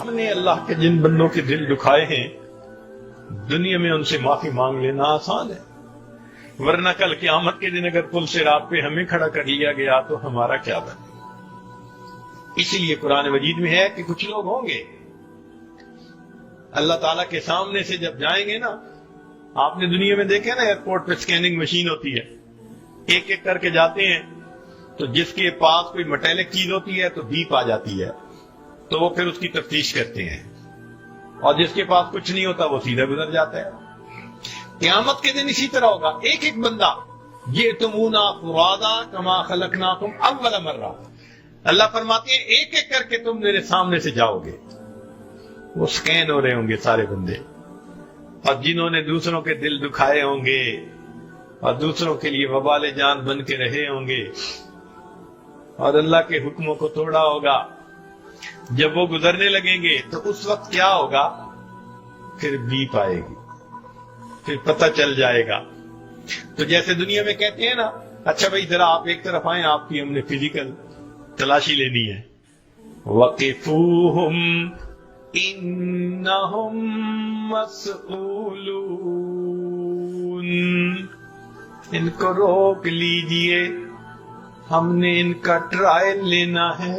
ہم نے اللہ کے جن بندوں کے دل دکھائے ہیں دنیا میں ان سے معافی مانگ لینا آسان ہے، ورنہ کل قیامت کے دن اگر پل سے رات پہ ہمیں کھڑا کر لیا گیا تو ہمارا کیا بنے؟ اسی لیے قرآن مجید میں ہے کہ کچھ لوگ ہوں گے اللہ تعالیٰ کے سامنے سے جب جائیں گے نا، آپ نے دنیا میں دیکھا نا ایئرپورٹ پہ سکیننگ مشین ہوتی ہے، ایک ایک کر کے جاتے ہیں تو جس کے پاس کوئی میٹالک چیز ہوتی ہے تو بیپ آ جاتی ہے تو وہ پھر اس کی تفتیش کرتے ہیں، اور جس کے پاس کچھ نہیں ہوتا وہ سیدھا گزر جاتا ہے۔ قیامت کے دن اسی طرح ہوگا، ایک ایک بندہ جئتمونا فرادا کما خلقناکم اول مرہ، اللہ فرماتے ہیں ایک ایک کر کے تم میرے سامنے سے جاؤ گے، وہ سکین ہو رہے ہوں گے سارے بندے، اور جنہوں نے دوسروں کے دل دکھائے ہوں گے اور دوسروں کے لیے وبال جان بن کے رہے ہوں گے اور اللہ کے حکموں کو توڑا ہوگا، جب وہ گزرنے لگیں گے تو اس وقت کیا ہوگا؟ پھر بیپ آئے گی، پھر پتہ چل جائے گا۔ تو جیسے دنیا میں کہتے ہیں نا، اچھا بھائی ذرا آپ ایک طرف آئیں، آپ کی ہم نے فزیکل تلاشی لینی ہے، وَقِفُوهُمْ إِنَّهُمْ مَسْئُولُونَ، ان کو روک لیجئے، ہم نے ان کا ٹرائل لینا ہے،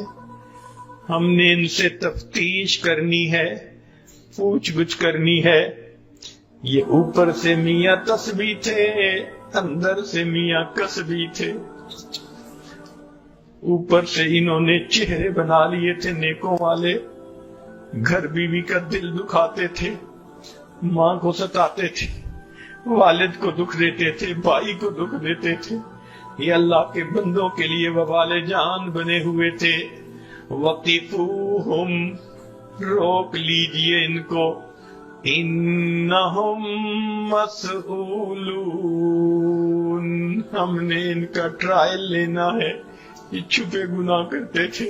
ہم نے ان سے تفتیش کرنی ہے، پوچھ گچھ کرنی ہے۔ یہ اوپر سے میاں تسبیح تھے، اندر سے میاں کسبی تھے، اوپر سے انہوں نے چہرے بنا لیے تھے نیکوں والے، گھر بیوی کا دل دکھاتے تھے، ماں کو ستاتے تھے، والد کو دکھ دیتے تھے، بھائی کو دکھ دیتے تھے، یہ اللہ کے بندوں کے لیے وبال جان بنے ہوئے تھے۔ وَقِفُوهُمْ، روک لیجئے ان کو، انہم مسئولون، ہم نے ان کا ٹرائل لینا ہے۔ یہ چھپے گناہ کرتے تھے،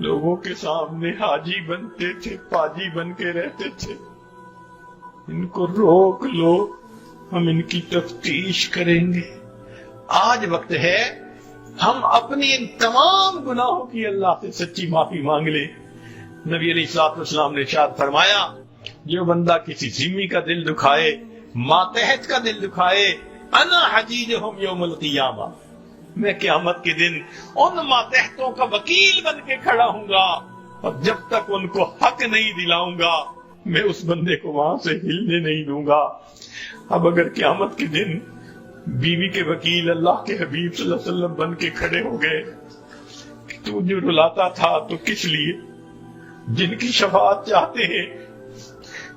لوگوں کے سامنے حاجی بنتے تھے، پاجی بن کے رہتے تھے، ان کو روک لو، ہم ان کی تفتیش کریں گے۔ آج وقت ہے ہم اپنی ان تمام گناہوں کی اللہ سے سچی معافی مانگ لیں۔ نبی علیہ الصلوۃ والسلام نے ارشاد فرمایا، جو بندہ کسی ذمی کا دل دکھائے، ماتحت کا دل دکھائے، انا حجیجہم یوم القیامہ، میں قیامت کے دن ان ماتحتوں کا وکیل بن کے کھڑا ہوں گا، اور جب تک ان کو حق نہیں دلاؤں گا میں اس بندے کو وہاں سے ہلنے نہیں دوں گا۔ اب اگر قیامت کے دن بیوی کے وکیل اللہ کے حبیب صلی اللہ علیہ وسلم بن کے کھڑے ہو گئے کہ تو جو رلاتا تھا تو کس لیے؟ جن کی شفاعت چاہتے ہیں،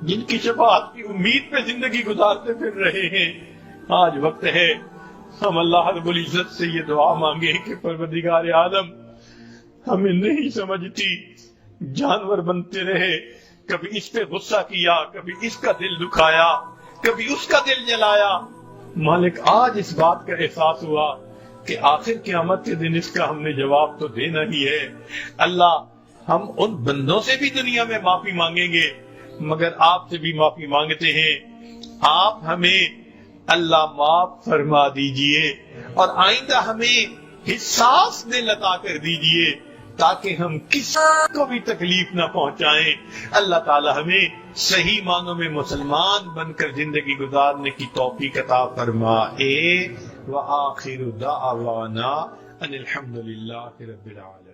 جن کی شفاعت کی امید پہ زندگی گزارتے پھر رہے ہیں، آج وقت ہے ہم اللہ رب العزت سے یہ دعا مانگے کہ پروردگار عالم، ہمیں نہیں سمجھتی، جانور بنتے رہے، کبھی اس پہ غصہ کیا، کبھی اس کا دل دکھایا، کبھی اس کا دل جلایا۔ مالک آج اس بات کا احساس ہوا کہ آخر قیامت کے دن اس کا ہم نے جواب تو دینا ہی ہے۔ اللہ، ہم ان بندوں سے بھی دنیا میں معافی مانگیں گے، مگر آپ سے بھی معافی مانگتے ہیں، آپ ہمیں اللہ معاف فرما دیجئے، اور آئندہ ہمیں حساس دل عطا کر دیجئے تاکہ ہم کسی کو بھی تکلیف نہ پہنچائیں۔ اللہ تعالی ہمیں صحیح معنوں میں مسلمان بن کر زندگی گزارنے کی توفیق عطا فرمائے۔ وآخر دعوانا ان الحمد للہ رب العالمین۔